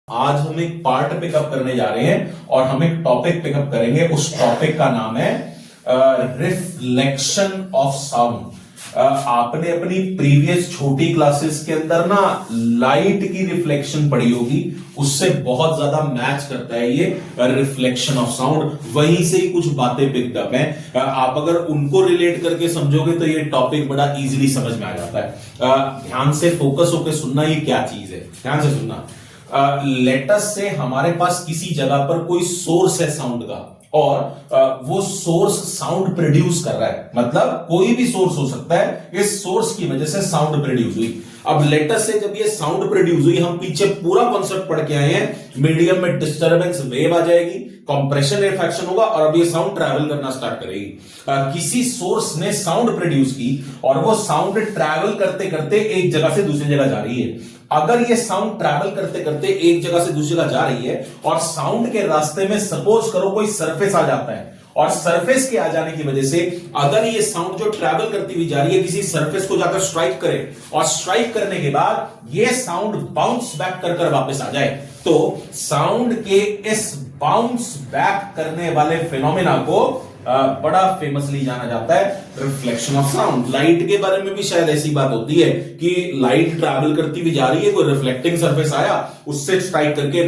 आज हम एक पार्ट पिकअप करने जा रहे हैं और हम एक टॉपिक पिकअप करेंगे। उस टॉपिक का नाम है रिफ्लेक्शन ऑफ साउंड। आपने अपनी प्रीवियस छोटी क्लासेस के अंदर ना लाइट की रिफ्लेक्शन पढ़ी होगी, उससे बहुत ज्यादा मैच करता है ये रिफ्लेक्शन ऑफ साउंड। वहीं से ही कुछ बातें पिकअप हैं। आप अगर उनको रिलेट करके समझोगे तो ये टॉपिक बड़ा इजीली समझ में आ जाता है। ध्यान से फोकस होकर सुनना, ये क्या चीज है, ध्यान से सुनना। लेटस से हमारे पास किसी जगह पर कोई सोर्स है साउंड का और वो सोर्स साउंड प्रोड्यूस कर रहा है, मतलब कोई भी सोर्स हो सकता है, इस सोर्स की वजह से साउंड प्रोड्यूस हुई। अब लेटस से जब ये साउंड प्रोड्यूस हुई, हम पीछे पूरा कॉन्सेप्ट पढ़ के आए हैं, मीडियम में डिस्टरबेंस वेव आ जाएगी, कंप्रेशन रिफ्लेक्शन होगा और अब ये साउंड ट्रैवल करना स्टार्ट करेगी। किसी सोर्स ने साउंड प्रोड्यूस की और वो साउंड ट्रैवल करते करते एक जगह से दूसरी जगह जा रही है। अगर ये साउंड ट्रैवल करते करते एक जगह से दूसरी जगह जा रही है और साउंड के रास्ते में सपोज करो कोई सरफेस आ जाता है और सरफेस के आ जाने की वजह से अगर ये साउंड जो ट्रैवल करती हुई जा रही है किसी सरफेस को जाकर स्ट्राइक करे और स्ट्राइक करने के बाद ये साउंड बाउंस बैक कर वापस आ जाए, तो साउंड के इस बाउंस बैक करने वाले फिनोमेना को बड़ा फेमसली जाना जाता है रिफ्लेक्शन ऑफ साउंड। लाइट के बारे में भी शायद ऐसी बात होती है कि लाइट ट्रैवल करती हुई जा रही है, कोई रिफ्लेक्टिंग सरफेस आया, उससे स्ट्राइक करके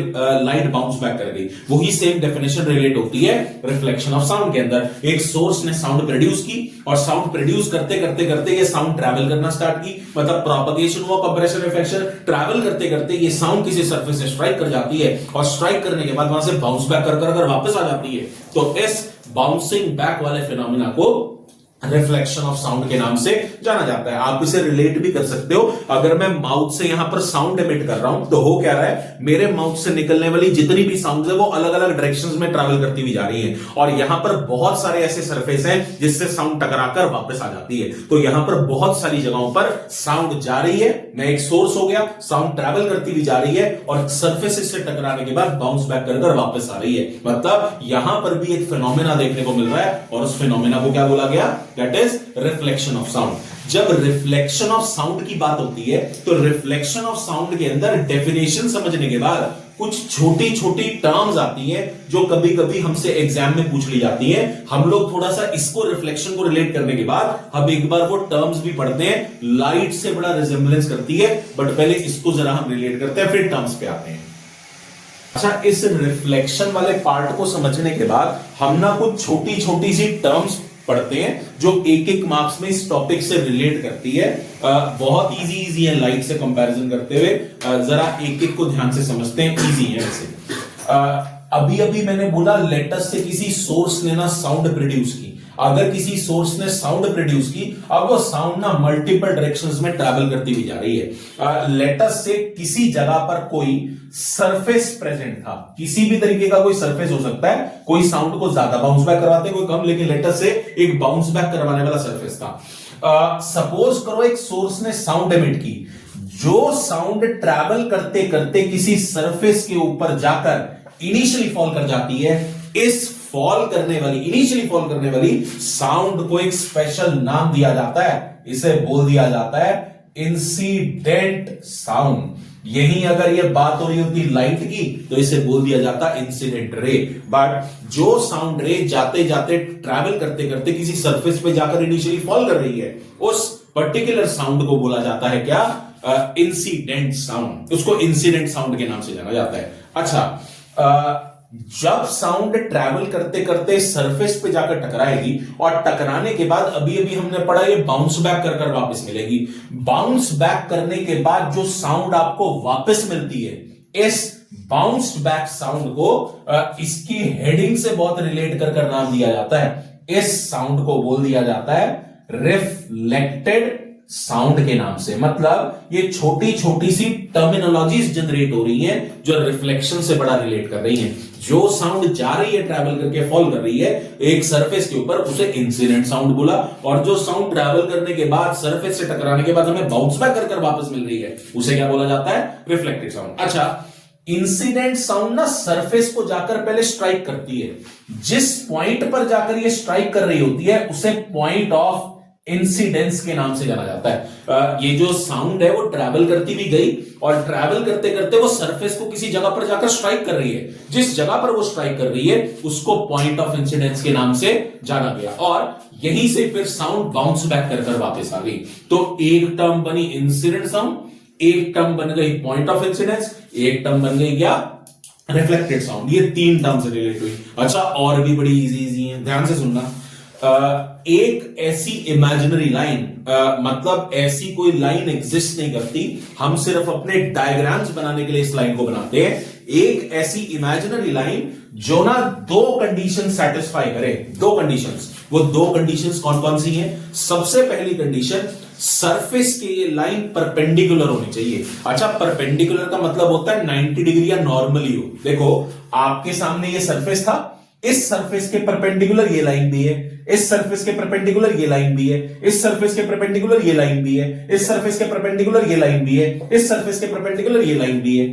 लाइट बाउंस बैक कर गई। वही सेम डेफिनेशन रिलेट होती है रिफ्लेक्शन ऑफ साउंड के अंदर। एक सोर्स ने साउंड प्रोड्यूस की और साउंड प्रोड्यूस करते करते करते ये साउंड ट्रैवल करना स्टार्ट की, मतलब प्रोपगेशन हुआ, कंप्रेशन रिफ्लेक्शन, ट्रैवल करते करते ये साउंड किसी सरफेस से स्ट्राइक कर जाती है और स्ट्राइक करने के बाद वहां से बाउंस बैक कर वापस आ जाती है। तो इस बाउंसिंग बैक वाले फिनोमेना को रिफ्लेक्शन ऑफ साउंड के नाम से जाना जाता है। आप इसे रिलेट भी कर सकते हो। अगर मैं माउथ से यहां पर साउंड एमिट कर रहा हूं तो हो क्या रहा है, मेरे माउथ से निकलने वाली जितनी भी साउंड है वो अलग अलग डायरेक्शंस में ट्रैवल करती हुई जा रही है और यहां पर बहुत सारे ऐसे सरफेस हैं जिससे साउंड टकराकर वापस आ जाती है। तो यहां पर बहुत सारी जगहों पर साउंड जा रही है, मैं एक सोर्स हो गया, साउंड ट्रैवल करती हुई जा रही है और सरफेस से टकराने के बाद बाउंस बैक कर वापस आ रही है। मतलब यहां पर भी एक फिनोमेना देखने को मिल रहा है और उस फिनोमेना को क्या बोला गया, that is reflection of sound. जब रिफ्लेक्शन ऑफ साउंड की बात होती है तो रिफ्लेक्शन ऑफ साउंड के अंदर डेफिनेशन समझने के बाद कुछ छोटी छोटी टर्म्स आती हैं जो कभी कभी हमसे एग्जाम में पूछ ली जाती हैं। हम लोग थोड़ा सा इसको रिफ्लेक्शन को रिलेट करने के बाद हम एक बार वो टर्म्स भी पढ़ते हैं। लाइट से बड़ा रिजेंबलेंस करती है, बट पहले इसको जरा हम रिलेट करते हैं, फिर टर्म्स पे आते हैं। अच्छा, इस रिफ्लेक्शन वाले पार्ट को समझने के बाद हम ना कुछ छोटी छोटी सी टर्म्स पढ़ते हैं जो एक एक मार्क्स में इस टॉपिक से रिलेट करती है। बहुत इजी है लाइट से कंपैरिजन करते हुए। जरा एक एक को ध्यान से समझते हैं, इजी है वैसे। अभी अभी मैंने बोला लेटस से किसी सोर्स ने ना साउंड प्रोड्यूस की। अगर किसी सोर्स ने साउंड प्रोड्यूस की, अब वो साउंड ना मल्टीपल डायरेक्शंस में ट्रैवल करती हुई जा रही है। लेटस से किसी जगह पर कोई सरफेस प्रेजेंट था, किसी भी तरीके का कोई सरफेस हो सकता है, कोई साउंड को ज्यादा बाउंस बैक करवाते कोई कम, लेकिन लेटस से एक बाउंस बैक करवाने वाला सरफेस था। सपोज करो एक सोर्स ने साउंड एमिट की, जो साउंड ट्रैवल करते करते किसी सरफेस के ऊपर जाकर इनिशियली फॉल कर जाती है। इस इनिशियली फॉल करने वाली साउंड को एक स्पेशल नाम दिया जाता है, इसे बोल दिया जाता है इंसिडेंट साउंड। यही अगर ये बात हो रही होती लाइट की तो इसे बोल दिया जाता इंसिडेंट रे। बट जो साउंड रे जाते जाते ट्रैवल करते करते किसी सरफेस पे जाकर इनिशियली फॉल कर रही है, उस पर्टिकुलर साउंड को बोला जाता है क्या, इंसिडेंट साउंड। उसको इंसिडेंट साउंड के नाम से जाना जाता है। अच्छा, जब साउंड ट्रैवल करते करते सरफेस पे जाकर टकराएगी और टकराने के बाद अभी अभी हमने पढ़ा ये बाउंस बैक कर वापस मिलेगी। बाउंस बैक करने के बाद जो साउंड आपको वापस मिलती है, इस बाउंस बैक साउंड को इसकी हेडिंग से बहुत रिलेट कर नाम दिया जाता है। इस साउंड को बोल दिया जाता है रिफ्लेक्टेड साउंड के नाम से। मतलब ये छोटी छोटी सी टर्मिनोलॉजीज जनरेट हो रही हैं जो रिफ्लेक्शन से बड़ा रिलेट कर रही हैं। जो साउंड जा रही है, ट्रैवल करके फॉल कर रही है एक सरफेस के ऊपर, उसे इंसिडेंट साउंड बोला। और जो साउंड ट्रैवल करने के बाद सरफेस से टकराने के बाद हमें बाउंस बैक कर वापस मिल रही है, उसे क्या बोला जाता है, रिफ्लेक्टेड साउंड। अच्छा, इंसिडेंट साउंड ना सरफेस को जाकर पहले स्ट्राइक करती है। जिस पॉइंट पर जाकर ये स्ट्राइक कर रही होती है उसे पॉइंट ऑफ इंसिडेंस के नाम से जाना जाता है। ये जो साउंड है वो ट्रैवल करती भी गई और ट्रैवल करते करते वो सरफेस को किसी जगह पर जाकर स्ट्राइक कर रही है। जिस जगह पर वो स्ट्राइक कर रही है उसको पॉइंट ऑफ इंसिडेंस के नाम से जाना गया और यहीं से फिर साउंड बाउंस बैक कर कर वापस आ गई। तो एक टर्म बनी इंसिडेंट साउंड, एक टर्म बन गई पॉइंट ऑफ इंसिडेंस, एक टर्म बन गई क्या, रिफ्लेक्टेड साउंड। ये तीन टर्म से रिलेट हुई। अच्छा, और भी बड़ी इजी है, ध्यान से सुनना। एक ऐसी इमेजिनरी लाइन, मतलब ऐसी कोई लाइन एग्जिस्ट नहीं करती, हम सिर्फ अपने डायग्राम्स बनाने के लिए इस लाइन को बनाते हैं। एक ऐसी इमेजिनरी लाइन जो ना दो कंडीशन सेटिस्फाई करे, दो कंडीशंस। वो दो कंडीशंस कौन कौन सी हैं? सबसे पहली कंडीशन, सरफेस के ये लाइन परपेंडिकुलर होनी चाहिए। अच्छा, परपेंडिकुलर का मतलब होता है 90 डिग्री या नॉर्मली हो। देखो, आपके सामने ये सरफेस था, इस सरफेस के परपेंडिकुलर ये लाइन भी है, इस सरफेस के परपेंडिकुलर ये लाइन भी है, इस सरफेस के परपेंडिकुलर ये लाइन भी है, इस सरफेस के परपेंडिकुलर ये लाइन भी है, इस सरफेस के परपेंडिकुलर ये लाइन भी है।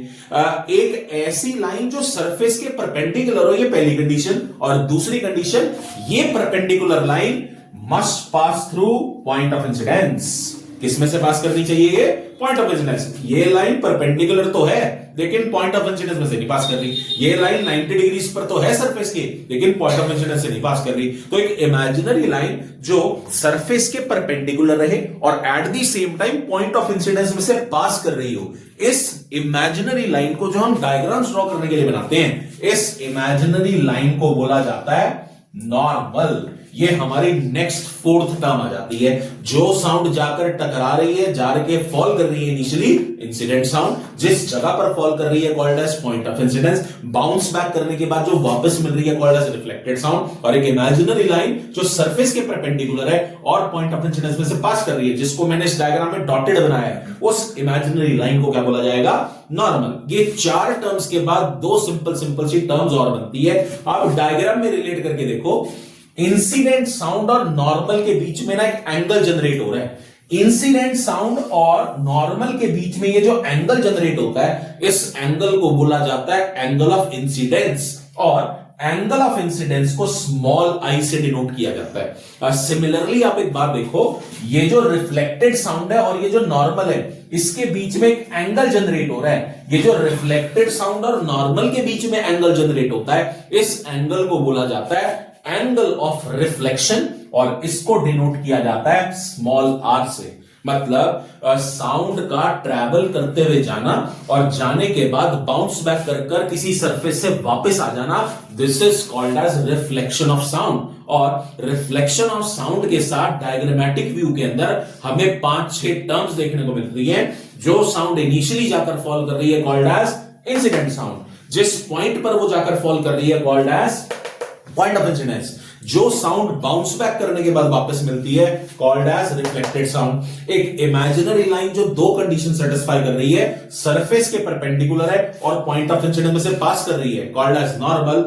एक ऐसी लाइन जो सरफेस के परपेंडिकुलर हो, ये पहली कंडीशन। और दूसरी कंडीशन, ये perpendicular line must pass through point of incidence. किसमें से पास करनी चाहिए? ये पॉइंट ऑफ इंसिडेंस। ये लाइन परपेंडिकुलर तो है लेकिन पॉइंट ऑफ इंसिडेंस में से नहीं पास कर रही। ये लाइन 90 डिग्री पर तो है सरफेस के, लेकिन पॉइंट ऑफ इंसिडेंस से नहीं पास कर रही। तो एक इमेजिनरी लाइन जो सरफेस के परपेंडिकुलर रहे और at the same time point of incidence में से पास कर रही हो, इस इमेजिनरी लाइन को जो हम डायग्राम्स ड्रॉ करने के लिए बनाते हैं, इस इमेजिनरी लाइन को बोला जाता है नॉर्मल। ये हमारी नेक्स्ट फोर्थ टर्म आ जाती है। जो साउंड जाकर टकरा रही है, जाके फॉल कर रही है इनिशियली, इंसिडेंट साउंड। जिस जगह पर फॉल कर रही है called as point of incidence. Bounce back करने के बाद जो वापस मिल रही है कॉल्ड एज रिफ्लेक्टेड साउंड। और एक इमेजिनरी लाइन जो सरफेस के परपेंडिकुलर है और पॉइंट ऑफ इंसिडेंस में से पास कर रही है, जिसको मैंने इस डायग्राम में डॉटेड बनाया है, उस इमेजिनरी लाइन को क्या बोला जाएगा? नॉर्मल। ये चार टर्म्स के बाद दो सिंपल सी टर्म्स और बनती है। आप डायग्राम में रिलेट करके देखो, इंसिडेंट साउंड और नॉर्मल के बीच में ना एक एंगल जनरेट हो रहा है। इंसिडेंट साउंड और नॉर्मल के बीच में ये जो एंगल जनरेट होता है, इस एंगल को बोला जाता है एंगल ऑफ इंसिडेंस। और एंगल ऑफ इंसिडेंस को स्मॉल आई से डिनोट किया जाता है। सिमिलरली आप एक बात देखो, ये जो रिफ्लेक्टेड साउंड है और ये जो नॉर्मल है, इसके बीच में एक एंगल जनरेट हो रहा है। ये जो रिफ्लेक्टेड साउंड और नॉर्मल के बीच में एंगल जनरेट होता है, इस एंगल को बोला जाता है एंगल ऑफ रिफ्लेक्शन और इसको डिनोट किया जाता है स्मॉल आर से। मतलब साउंड का ट्रैवल करते हुए जाना और जाने के बाद बाउंस बैक कर कर किसी सरफेस से वापस आ जाना, this is called as reflection of sound. और रिफ्लेक्शन ऑफ साउंड के साथ डायग्रामेटिक व्यू के अंदर हमें 5-6 टर्म्स देखने को मिलती है। जो साउंड इनिशियली जाकर फॉल कर रही है कॉल्ड एज इंसिडेंट साउंड। जिस पॉइंट पर वो जाकर फॉल कर रही है called as point of incidence. जो साउंड बाउंस बैक करने के बाद वापस मिलती है कॉल्ड एज रिफ्लेक्टेड साउंड। एक इमेजिनरी लाइन जो दो कंडीशन सेटिस्फाई कर रही है, सरफेस के परपेंडिकुलर है और पॉइंट ऑफ इंसिडेंस में से पास कर रही है, कॉल्ड एज नॉर्मल।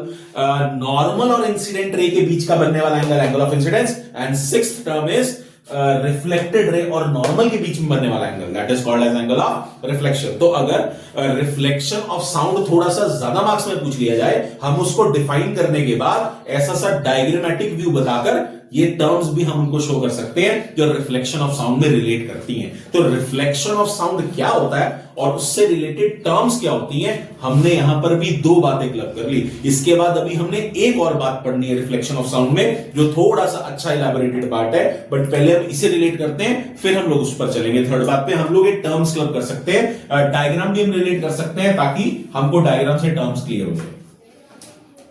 नॉर्मल और इंसिडेंट रे के बीच का बनने वाला angle, angle of incidence. And sixth term is reflected ray और नॉर्मल के बीच में बनने वाला angle, that is called as angle of reflection. तो अगर रिफ्लेक्शन ऑफ साउंड थोड़ा सा ज्यादा मार्क्स में पूछ लिया जाए, हम उसको डिफाइन करने के बाद ऐसा सा डायग्रामेटिक व्यू बताकर ये टर्म्स भी हम उनको शो कर सकते हैं जो रिफ्लेक्शन ऑफ साउंड में रिलेट करती हैं। तो रिफ्लेक्शन ऑफ साउंड क्या होता है और उससे रिलेटेड टर्म्स क्या होती हैं, हमने यहां पर भी दो बातें क्लब कर ली। इसके बाद अभी हमने एक और बात पढ़नी है रिफ्लेक्शन ऑफ साउंड में, जो थोड़ा सा अच्छा इलैबोरेटेड पार्ट है, बट पहले हम इसे रिलेट करते हैं, फिर हम लोग उस पर चलेंगे। थर्ड बात पे हम लोग एक टर्म्स क्लब कर सकते हैं, डायग्राम भी हम रिलेट कर सकते हैं ताकि हमको डायग्राम से टर्म्स क्लियर हो जाए।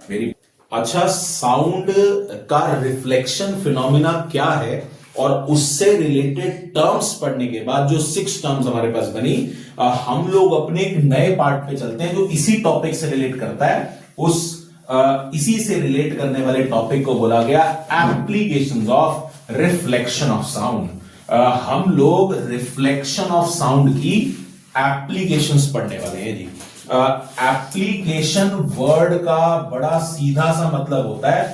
वेरी अच्छा, साउंड का रिफ्लेक्शन फिनोमिना क्या है और उससे रिलेटेड टर्म्स पढ़ने के बाद जो 6 टर्म्स हमारे पास बनी, हम लोग अपने एक नए पार्ट पे चलते हैं जो इसी टॉपिक से रिलेट करता है। इसी से रिलेट करने वाले टॉपिक को बोला गया applications of reflection of sound. हम लोग रिफ्लेक्शन ऑफ साउंड की एप्लीकेशंस पढ़ने वाले हैं जी। एप्लीकेशन वर्ड का बड़ा सीधा सा मतलब होता है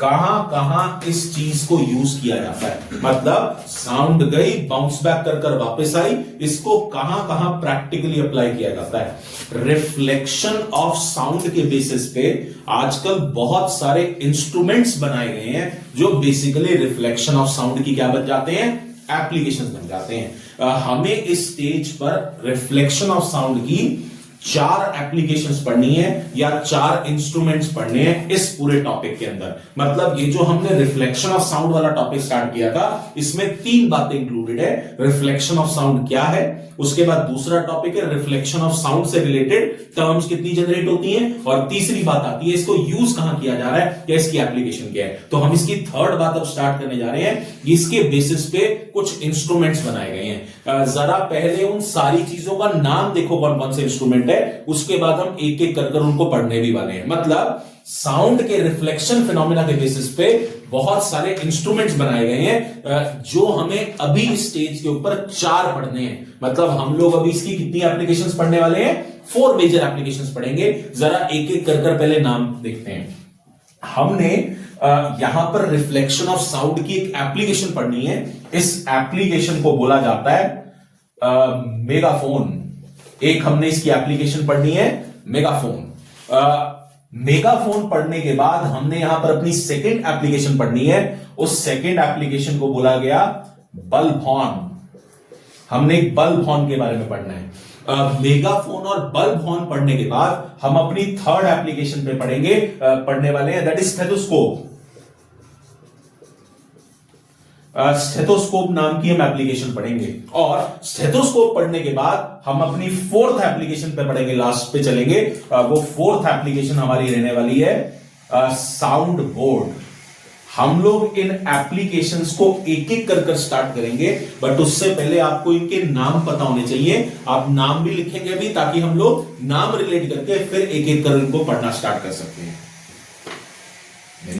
कहां कहां इस चीज को यूज किया जाता है, मतलब साउंड गई, बाउंस बैक कर कर वापस आई, इसको कहां कहां प्रैक्टिकली अप्लाई किया जाता है। रिफ्लेक्शन ऑफ साउंड के बेसिस पे आजकल बहुत सारे इंस्ट्रूमेंट्स बनाए गए हैं जो बेसिकली रिफ्लेक्शन ऑफ साउंड की क्या बन जाते हैं, एप्लीकेशंस बन जाते हैं। हमें इस स्टेज पर रिफ्लेक्शन ऑफ साउंड की 4 एप्लीकेशंस पढ़नी है या 4 इंस्ट्रूमेंट्स पढ़ने हैं इस पूरे टॉपिक के अंदर। मतलब ये जो हमने रिफ्लेक्शन ऑफ साउंड वाला टॉपिक स्टार्ट किया था, इसमें 3 बातें इंक्लूडेड है। रिफ्लेक्शन ऑफ साउंड क्या है, उसके बाद दूसरा टॉपिक है रिफ्लेक्शन ऑफ साउंड से रिलेटेड टर्म्स कितनी जनरेट होती हैं, और तीसरी बात आती है इसको यूज कहां किया जा रहा है, क्या इसकी एप्लीकेशन क्या है। तो हम इसकी थर्ड बात अब स्टार्ट करने जा रहे हैं। इसके बेसिस पे कुछ इंस्ट्रूमेंट्स बनाए गए हैं। जरा पहले उन सारी चीजों का नाम देखो कौन कौन से इंस्ट्रूमेंट है, उसके बाद हम एक एक कर उनको पढ़ने भी वाले हैं। मतलब साउंड के रिफ्लेक्शन फिनोमेना के बेसिस पे बहुत सारे इंस्ट्रूमेंट्स बनाए गए हैं जो हमें अभी स्टेज के ऊपर 4 पढ़ने हैं। मतलब हम लोग अभी इसकी कितनी एप्लीकेशंस पढ़ने वाले हैं, 4 मेजर एप्लीकेशंस पढ़ेंगे। जरा एक एक कर पहले नाम देखते हैं। हमने यहां पर रिफ्लेक्शन ऑफ साउंड की एक एप्लीकेशन पढ़नी है। इस एप्लीकेशन को बोला जाता है मेगाफोन। एक हमने इसकी एप्लीकेशन पढ़नी है मेगाफोन। मेगाफोन पढ़ने के बाद हमने यहां पर अपनी सेकंड एप्लीकेशन पढ़नी है। उस सेकंड एप्लीकेशन को बोला गया बल्ब हॉर्न। हमने एक बल्ब हॉर्न के बारे में पढ़ना है। मेगाफोन और बल्ब हॉर्न पढ़ने के बाद हम अपनी थर्ड एप्लीकेशन पे पढ़ने वाले हैं, दैट इज स्टेथोस्कोप। स्टेथोस्कोप नाम की हम एप्लीकेशन पढ़ेंगे, और स्टेथोस्कोप पढ़ने के बाद हम अपनी फोर्थ एप्लीकेशन पे पढ़ेंगे, लास्ट पे चलेंगे। वो फोर्थ एप्लीकेशन हमारी रहने वाली है साउंड बोर्ड। हम लोग इन एप्लीकेशंस को एक एक कर स्टार्ट करेंगे, बट उससे पहले आपको इनके नाम पता होने चाहिए। आप नाम भी लिखेंगे अभी, ताकि हम लोग नाम रिलेट करके फिर एक एक कर इनको पढ़ना स्टार्ट कर सकते हैं।